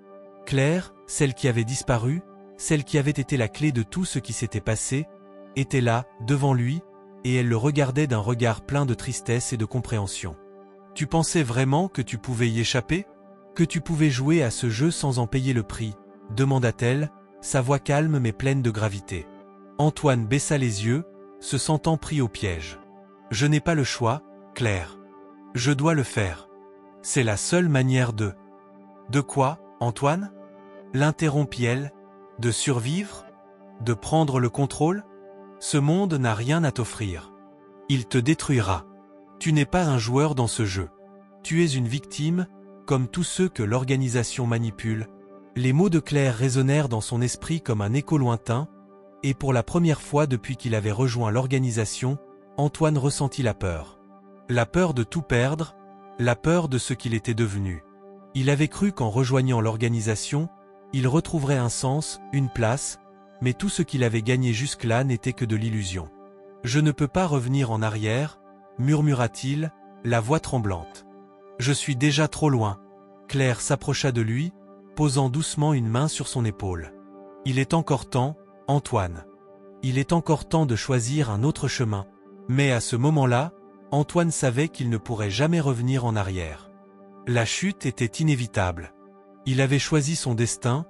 Claire, celle qui avait disparu, celle qui avait été la clé de tout ce qui s'était passé, était là, devant lui, et elle le regardait d'un regard plein de tristesse et de compréhension. « Tu pensais vraiment que tu pouvais y échapper ? Que tu pouvais jouer à ce jeu sans en payer le prix ?» demanda-t-elle, sa voix calme mais pleine de gravité. Antoine baissa les yeux, se sentant pris au piège. « Je n'ai pas le choix, Claire. Je dois le faire. C'est la seule manière de… » « De quoi, Antoine ?» l'interrompit-elle. « De survivre ? De prendre le contrôle ? Ce monde n'a rien à t'offrir. Il te détruira. Tu n'es pas un joueur dans ce jeu. Tu es une victime, comme tous ceux que l'organisation manipule. » Les mots de Claire résonnèrent dans son esprit comme un écho lointain, et pour la première fois depuis qu'il avait rejoint l'organisation, Antoine ressentit la peur. La peur de tout perdre, la peur de ce qu'il était devenu. Il avait cru qu'en rejoignant l'organisation, il retrouverait un sens, une place, mais tout ce qu'il avait gagné jusque-là n'était que de l'illusion. « Je ne peux pas revenir en arrière, » murmura-t-il, la voix tremblante. « Je suis déjà trop loin. » Claire s'approcha de lui, posant doucement une main sur son épaule. « Il est encore temps, Antoine. Il est encore temps de choisir un autre chemin. » Mais à ce moment-là, Antoine savait qu'il ne pourrait jamais revenir en arrière. La chute était inévitable. Il avait choisi son destin,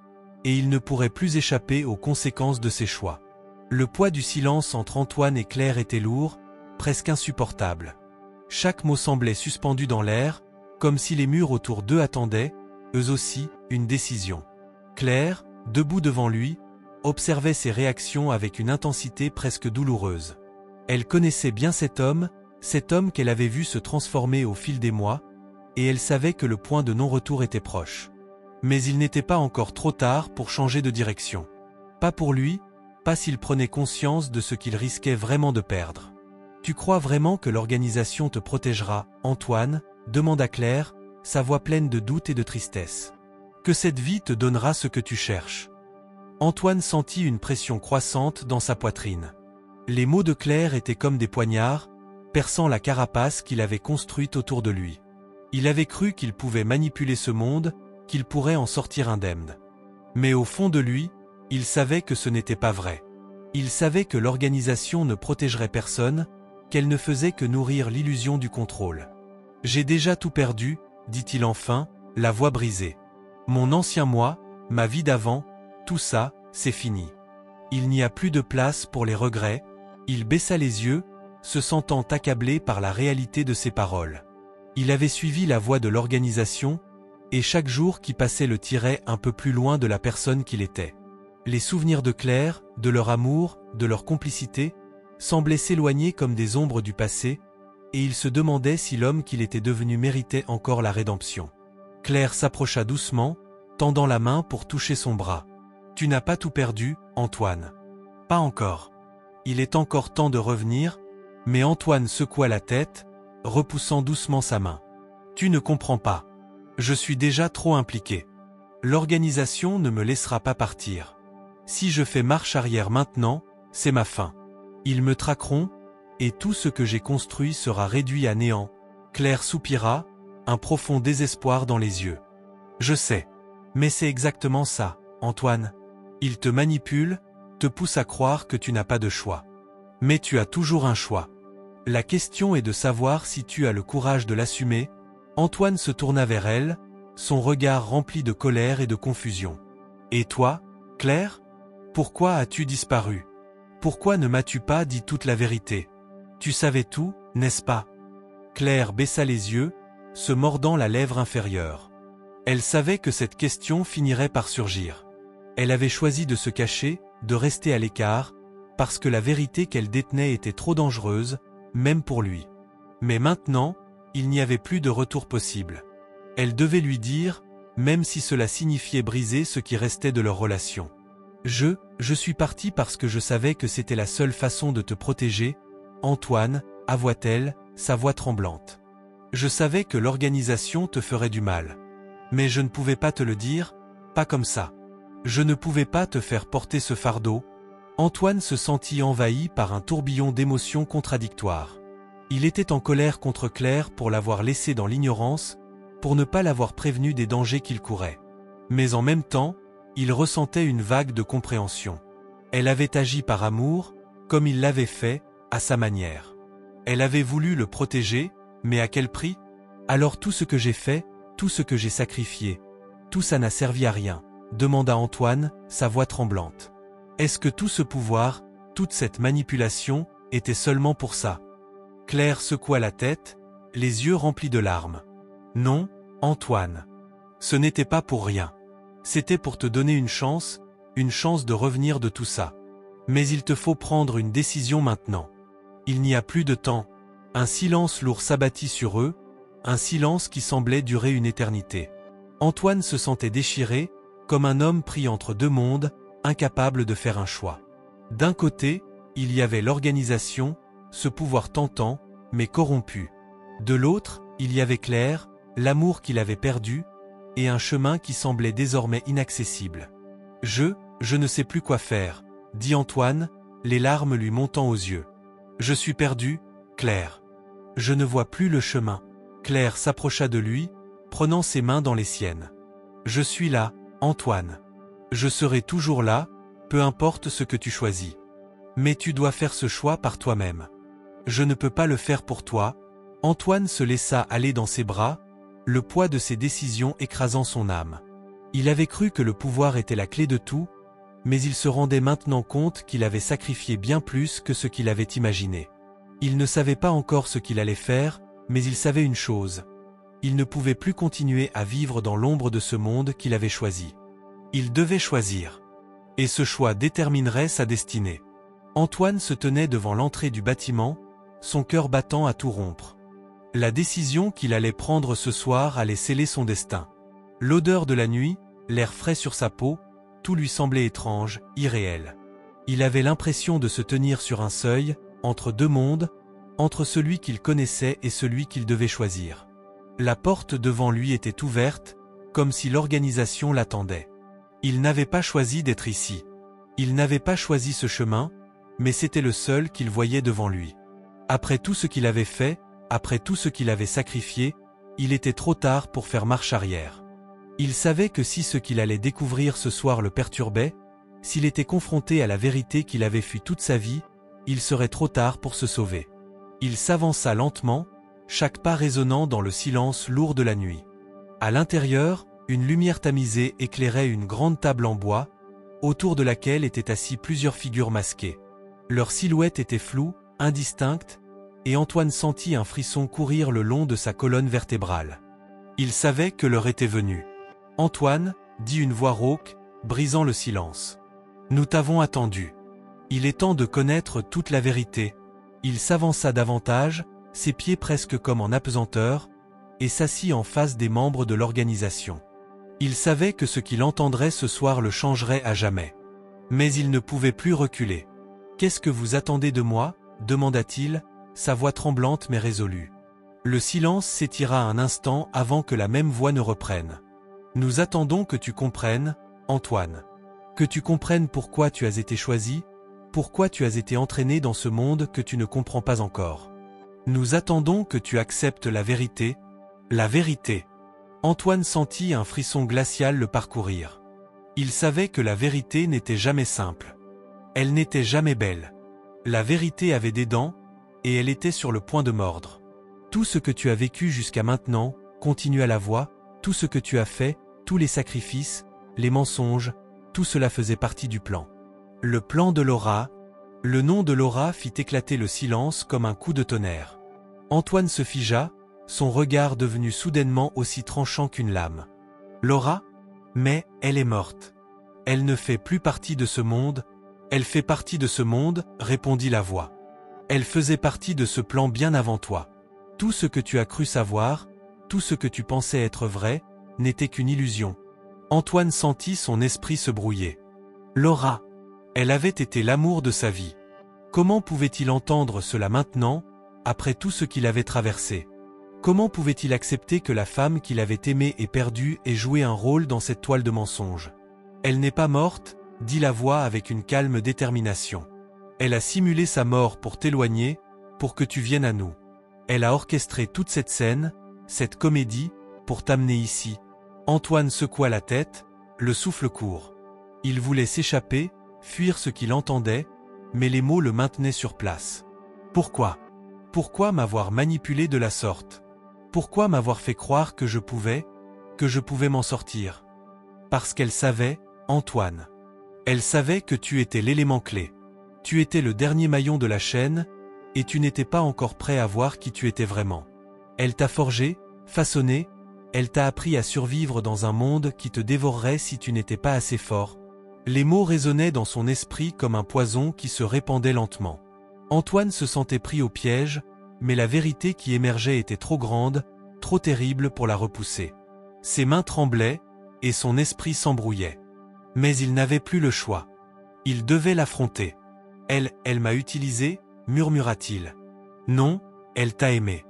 et il ne pourrait plus échapper aux conséquences de ses choix. Le poids du silence entre Antoine et Claire était lourd, presque insupportable. Chaque mot semblait suspendu dans l'air, comme si les murs autour d'eux attendaient, eux aussi, une décision. Claire, debout devant lui, observait ses réactions avec une intensité presque douloureuse. Elle connaissait bien cet homme qu'elle avait vu se transformer au fil des mois, et elle savait que le point de non-retour était proche. Mais il n'était pas encore trop tard pour changer de direction. Pas pour lui, pas s'il prenait conscience de ce qu'il risquait vraiment de perdre. « Tu crois vraiment que l'organisation te protégera, Antoine ?» demanda Claire, sa voix pleine de doute et de tristesse. « Que cette vie te donnera ce que tu cherches ?» Antoine sentit une pression croissante dans sa poitrine. Les mots de Claire étaient comme des poignards, perçant la carapace qu'il avait construite autour de lui. Il avait cru qu'il pouvait manipuler ce monde, qu'il pourrait en sortir indemne. Mais au fond de lui, il savait que ce n'était pas vrai. Il savait que l'organisation ne protégerait personne, qu'elle ne faisait que nourrir l'illusion du contrôle. « J'ai déjà tout perdu, » dit-il enfin, la voix brisée. « Mon ancien moi, ma vie d'avant, tout ça, c'est fini. Il n'y a plus de place pour les regrets. » Il baissa les yeux, se sentant accablé par la réalité de ses paroles. Il avait suivi la voie de l'organisation, et chaque jour qui passait le tirait un peu plus loin de la personne qu'il était. Les souvenirs de Claire, de leur amour, de leur complicité, semblaient s'éloigner comme des ombres du passé, et il se demandait si l'homme qu'il était devenu méritait encore la rédemption. Claire s'approcha doucement, tendant la main pour toucher son bras. « Tu n'as pas tout perdu, Antoine. »« Pas encore. Il est encore temps de revenir. » Mais Antoine secoua la tête, repoussant doucement sa main. « Tu ne comprends pas. Je suis déjà trop impliqué. L'organisation ne me laissera pas partir. Si je fais marche arrière maintenant, c'est ma fin. Ils me traqueront, et tout ce que j'ai construit sera réduit à néant. » Claire soupira, un profond désespoir dans les yeux. « Je sais. Mais c'est exactement ça, Antoine. Ils te manipulent, te poussent à croire que tu n'as pas de choix. Mais tu as toujours un choix. La question est de savoir si tu as le courage de l'assumer. » Antoine se tourna vers elle, son regard rempli de colère et de confusion. « Et toi, Claire ? Pourquoi as-tu disparu ? Pourquoi ne m'as-tu pas dit toute la vérité ? Tu savais tout, n'est-ce pas ?» Claire baissa les yeux, se mordant la lèvre inférieure. Elle savait que cette question finirait par surgir. Elle avait choisi de se cacher, de rester à l'écart, parce que la vérité qu'elle détenait était trop dangereuse, même pour lui. Mais maintenant, il n'y avait plus de retour possible. Elle devait lui dire, même si cela signifiait briser ce qui restait de leur relation. « Je suis partie parce que je savais que c'était la seule façon de te protéger, Antoine, » avoua-t-elle, sa voix tremblante. « Je savais que l'organisation te ferait du mal. Mais je ne pouvais pas te le dire, pas comme ça. Je ne pouvais pas te faire porter ce fardeau. Antoine se sentit envahi par un tourbillon d'émotions contradictoires. Il était en colère contre Claire pour l'avoir laissé dans l'ignorance, pour ne pas l'avoir prévenu des dangers qu'il courait. Mais en même temps, il ressentait une vague de compréhension. Elle avait agi par amour, comme il l'avait fait, à sa manière. Elle avait voulu le protéger, mais à quel prix? Alors tout ce que j'ai fait, tout ce que j'ai sacrifié, tout ça n'a servi à rien, demanda Antoine, sa voix tremblante. Est-ce que tout ce pouvoir, toute cette manipulation, était seulement pour ça? Claire secoua la tête, les yeux remplis de larmes. Non, Antoine. Ce n'était pas pour rien. C'était pour te donner une chance de revenir de tout ça. Mais il te faut prendre une décision maintenant. Il n'y a plus de temps. Un silence lourd s'abattit sur eux, un silence qui semblait durer une éternité. Antoine se sentait déchiré, comme un homme pris entre deux mondes, incapable de faire un choix. D'un côté, il y avait l'organisation, ce pouvoir tentant, mais corrompu. De l'autre, il y avait Claire, l'amour qu'il avait perdu, et un chemin qui semblait désormais inaccessible. Je ne sais plus quoi faire, dit Antoine, les larmes lui montant aux yeux. Je suis perdu, Claire. Je ne vois plus le chemin. Claire s'approcha de lui, prenant ses mains dans les siennes. Je suis là, Antoine. Je serai toujours là, peu importe ce que tu choisis. Mais tu dois faire ce choix par toi-même. Je ne peux pas le faire pour toi. Antoine se laissa aller dans ses bras, le poids de ses décisions écrasant son âme. Il avait cru que le pouvoir était la clé de tout, mais il se rendait maintenant compte qu'il avait sacrifié bien plus que ce qu'il avait imaginé. Il ne savait pas encore ce qu'il allait faire, mais il savait une chose. Il ne pouvait plus continuer à vivre dans l'ombre de ce monde qu'il avait choisi. Il devait choisir. Et ce choix déterminerait sa destinée. Antoine se tenait devant l'entrée du bâtiment, son cœur battant à tout rompre. La décision qu'il allait prendre ce soir allait sceller son destin. L'odeur de la nuit, l'air frais sur sa peau, tout lui semblait étrange, irréel. Il avait l'impression de se tenir sur un seuil, entre deux mondes, entre celui qu'il connaissait et celui qu'il devait choisir. La porte devant lui était ouverte, comme si l'organisation l'attendait. Il n'avait pas choisi d'être ici. Il n'avait pas choisi ce chemin, mais c'était le seul qu'il voyait devant lui. Après tout ce qu'il avait fait, après tout ce qu'il avait sacrifié, il était trop tard pour faire marche arrière. Il savait que si ce qu'il allait découvrir ce soir le perturbait, s'il était confronté à la vérité qu'il avait fui toute sa vie, il serait trop tard pour se sauver. Il s'avança lentement, chaque pas résonnant dans le silence lourd de la nuit. À l'intérieur, une lumière tamisée éclairait une grande table en bois, autour de laquelle étaient assis plusieurs figures masquées. Leurs silhouettes étaient floues, indistinctes, et Antoine sentit un frisson courir le long de sa colonne vertébrale. Il savait que l'heure était venue. « Antoine, » dit une voix rauque, brisant le silence. « Nous t'avons attendu. Il est temps de connaître toute la vérité. » Il s'avança davantage, ses pieds presque comme en apesanteur, et s'assit en face des membres de l'organisation. Il savait que ce qu'il entendrait ce soir le changerait à jamais. Mais il ne pouvait plus reculer. « Qu'est-ce que vous attendez de moi ?» demanda-t-il, sa voix tremblante mais résolue. Le silence s'étira un instant avant que la même voix ne reprenne. « Nous attendons que tu comprennes, Antoine. Que tu comprennes pourquoi tu as été choisi, pourquoi tu as été entraîné dans ce monde que tu ne comprends pas encore. Nous attendons que tu acceptes la vérité, la vérité. » Antoine sentit un frisson glacial le parcourir. Il savait que la vérité n'était jamais simple. Elle n'était jamais belle. La vérité avait des dents, et elle était sur le point de mordre. Tout ce que tu as vécu jusqu'à maintenant, continua la voix, tout ce que tu as fait, tous les sacrifices, les mensonges, tout cela faisait partie du plan. Le plan de Laura, le nom de Laura fit éclater le silence comme un coup de tonnerre. Antoine se figea, son regard devenu soudainement aussi tranchant qu'une lame. Laura? Mais elle est morte. Elle ne fait plus partie de ce monde. Elle fait partie de ce monde, répondit la voix. Elle faisait partie de ce plan bien avant toi. Tout ce que tu as cru savoir, tout ce que tu pensais être vrai, n'était qu'une illusion. Antoine sentit son esprit se brouiller. Laura. Elle avait été l'amour de sa vie. Comment pouvait-il entendre cela maintenant, après tout ce qu'il avait traversé? Comment pouvait-il accepter que la femme qu'il avait aimée et perdue ait joué un rôle dans cette toile de mensonges? Elle n'est pas morte, dit la voix avec une calme détermination. Elle a simulé sa mort pour t'éloigner, pour que tu viennes à nous. Elle a orchestré toute cette scène, cette comédie, pour t'amener ici. Antoine secoua la tête, le souffle court. Il voulait s'échapper, fuir ce qu'il entendait, mais les mots le maintenaient sur place. Pourquoi? Pourquoi m'avoir manipulé de la sorte? Pourquoi m'avoir fait croire que je pouvais m'en sortir? Parce qu'elle savait, Antoine. Elle savait que tu étais l'élément clé. Tu étais le dernier maillon de la chaîne, et tu n'étais pas encore prêt à voir qui tu étais vraiment. Elle t'a forgé, façonné, elle t'a appris à survivre dans un monde qui te dévorerait si tu n'étais pas assez fort. Les mots résonnaient dans son esprit comme un poison qui se répandait lentement. Antoine se sentait pris au piège, mais la vérité qui émergeait était trop grande, trop terrible pour la repousser. Ses mains tremblaient, et son esprit s'embrouillait. Mais il n'avait plus le choix. Il devait l'affronter. Elle m'a utilisé, murmura-t-il. Non, elle t'a aimé.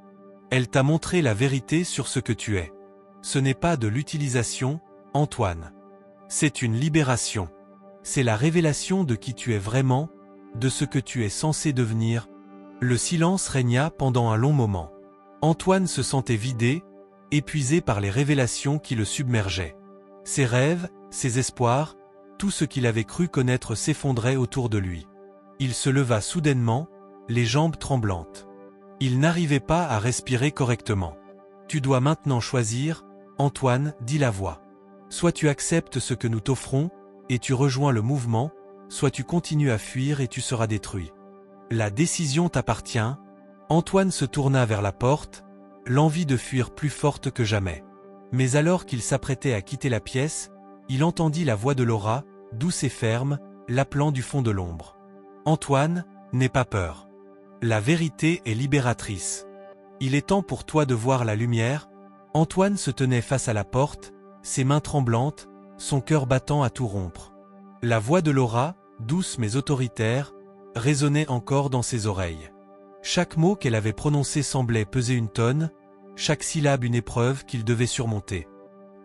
Elle t'a montré la vérité sur ce que tu es. Ce n'est pas de l'utilisation, Antoine. C'est une libération. C'est la révélation de qui tu es vraiment, de ce que tu es censé devenir. Le silence régna pendant un long moment. Antoine se sentait vidé, épuisé par les révélations qui le submergeaient. Ses rêves, ses espoirs, tout ce qu'il avait cru connaître s'effondrait autour de lui. Il se leva soudainement, les jambes tremblantes. Il n'arrivait pas à respirer correctement. Tu dois maintenant choisir, Antoine, dit la voix. Soit tu acceptes ce que nous t'offrons, et tu rejoins le mouvement, soit tu continues à fuir et tu seras détruit. La décision t'appartient. Antoine se tourna vers la porte, l'envie de fuir plus forte que jamais. Mais alors qu'il s'apprêtait à quitter la pièce, il entendit la voix de Laura, douce et ferme, l'appelant du fond de l'ombre. Antoine, n'aie pas peur. La vérité est libératrice. Il est temps pour toi de voir la lumière. Antoine se tenait face à la porte, ses mains tremblantes, son cœur battant à tout rompre. La voix de Laura, douce mais autoritaire, résonnait encore dans ses oreilles. Chaque mot qu'elle avait prononcé semblait peser une tonne, chaque syllabe une épreuve qu'il devait surmonter.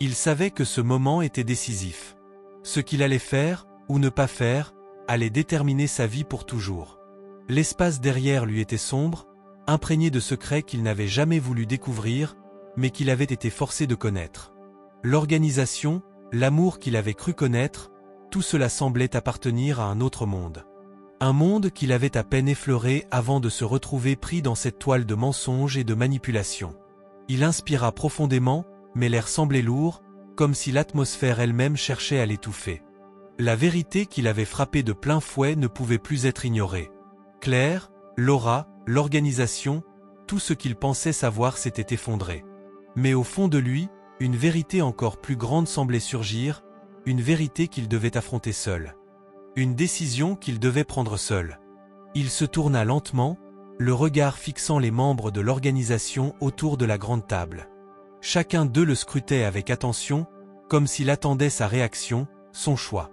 Il savait que ce moment était décisif. Ce qu'il allait faire, ou ne pas faire, allait déterminer sa vie pour toujours. L'espace derrière lui était sombre, imprégné de secrets qu'il n'avait jamais voulu découvrir, mais qu'il avait été forcé de connaître. L'organisation, l'amour qu'il avait cru connaître, tout cela semblait appartenir à un autre monde. Un monde qu'il avait à peine effleuré avant de se retrouver pris dans cette toile de mensonges et de manipulations. Il inspira profondément, mais l'air semblait lourd, comme si l'atmosphère elle-même cherchait à l'étouffer. La vérité qui l'avait frappé de plein fouet ne pouvait plus être ignorée. Claire, Laura, l'organisation, tout ce qu'il pensait savoir s'était effondré. Mais au fond de lui, une vérité encore plus grande semblait surgir, une vérité qu'il devait affronter seul. Une décision qu'il devait prendre seul. Il se tourna lentement, le regard fixant les membres de l'organisation autour de la grande table. Chacun d'eux le scrutait avec attention, comme s'il attendait sa réaction, son choix.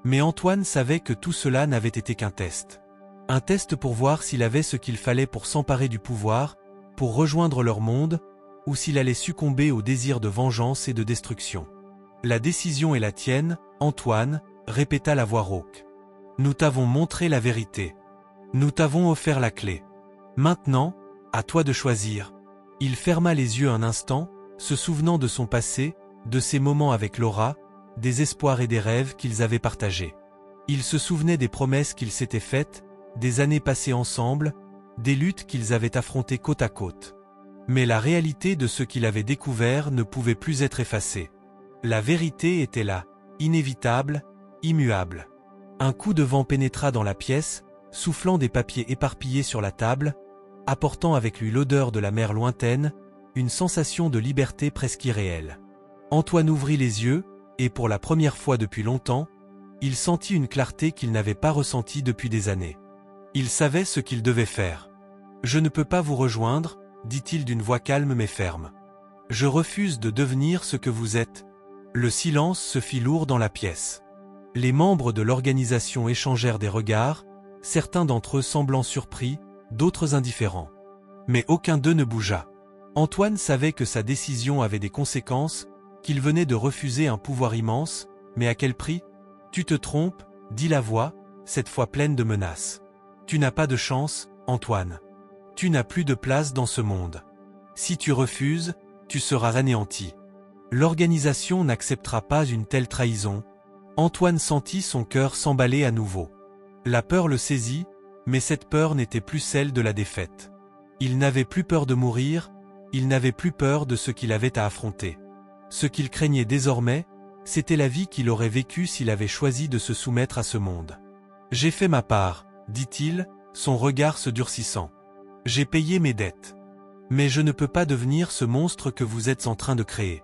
Mais Antoine savait que tout cela n'avait été qu'un test. Un test pour voir s'il avait ce qu'il fallait pour s'emparer du pouvoir, pour rejoindre leur monde, ou s'il allait succomber au désir de vengeance et de destruction. La décision est la tienne, Antoine, répéta la voix rauque. Nous t'avons montré la vérité. Nous t'avons offert la clé. Maintenant, à toi de choisir. Il ferma les yeux un instant, se souvenant de son passé, de ses moments avec Laura, des espoirs et des rêves qu'ils avaient partagés. Il se souvenait des promesses qu'ils s'étaient faites, des années passées ensemble, des luttes qu'ils avaient affrontées côte à côte. Mais la réalité de ce qu'il avait découvert ne pouvait plus être effacée. La vérité était là, inévitable, immuable. Un coup de vent pénétra dans la pièce, soufflant des papiers éparpillés sur la table, apportant avec lui l'odeur de la mer lointaine, une sensation de liberté presque irréelle. Antoine ouvrit les yeux, et pour la première fois depuis longtemps, il sentit une clarté qu'il n'avait pas ressentie depuis des années. Il savait ce qu'il devait faire. « Je ne peux pas vous rejoindre », dit-il d'une voix calme mais ferme. « Je refuse de devenir ce que vous êtes. » Le silence se fit lourd dans la pièce. Les membres de l'organisation échangèrent des regards, certains d'entre eux semblant surpris, d'autres indifférents. Mais aucun d'eux ne bougea. Antoine savait que sa décision avait des conséquences, qu'il venait de refuser un pouvoir immense, mais à quel prix? Tu te trompes, dit la voix, cette fois pleine de menaces. Tu n'as pas de chance, Antoine. Tu n'as plus de place dans ce monde. Si tu refuses, tu seras anéanti. L'organisation n'acceptera pas une telle trahison. Antoine sentit son cœur s'emballer à nouveau. La peur le saisit, mais cette peur n'était plus celle de la défaite. Il n'avait plus peur de mourir, il n'avait plus peur de ce qu'il avait à affronter. Ce qu'il craignait désormais, c'était la vie qu'il aurait vécue s'il avait choisi de se soumettre à ce monde. « J'ai fait ma part », dit-il, son regard se durcissant. « J'ai payé mes dettes. Mais je ne peux pas devenir ce monstre que vous êtes en train de créer.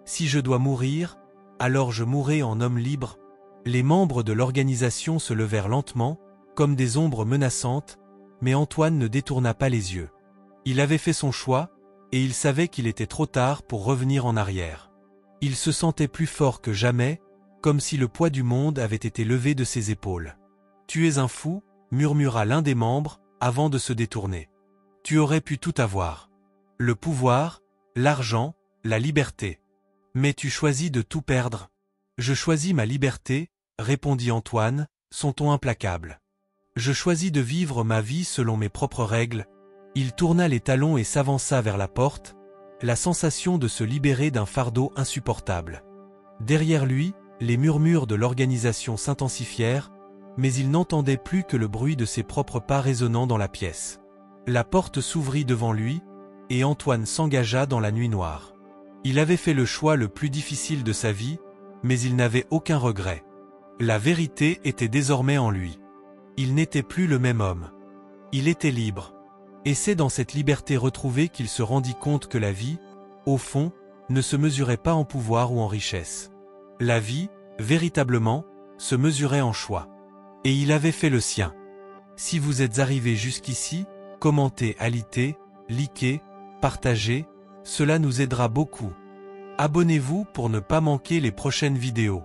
Si je dois mourir, alors je mourrai en homme libre. » Les membres de l'organisation se levèrent lentement, comme des ombres menaçantes, mais Antoine ne détourna pas les yeux. Il avait fait son choix, et il savait qu'il était trop tard pour revenir en arrière. Il se sentait plus fort que jamais, comme si le poids du monde avait été levé de ses épaules. « Tu es un fou », murmura l'un des membres, avant de se détourner. « Tu aurais pu tout avoir. Le pouvoir, l'argent, la liberté. Mais tu choisis de tout perdre. »« Je choisis ma liberté », répondit Antoine, son ton implacable. « Je choisis de vivre ma vie selon mes propres règles. » Il tourna les talons et s'avança vers la porte, la sensation de se libérer d'un fardeau insupportable. Derrière lui, les murmures de l'organisation s'intensifièrent, mais il n'entendait plus que le bruit de ses propres pas résonnant dans la pièce. La porte s'ouvrit devant lui, et Antoine s'engagea dans la nuit noire. Il avait fait le choix le plus difficile de sa vie, mais il n'avait aucun regret. La vérité était désormais en lui. Il n'était plus le même homme. Il était libre. Et c'est dans cette liberté retrouvée qu'il se rendit compte que la vie, au fond, ne se mesurait pas en pouvoir ou en richesse. La vie, véritablement, se mesurait en choix. Et il avait fait le sien. Si vous êtes arrivé jusqu'ici, commentez, likez, partagez, cela nous aidera beaucoup. Abonnez-vous pour ne pas manquer les prochaines vidéos.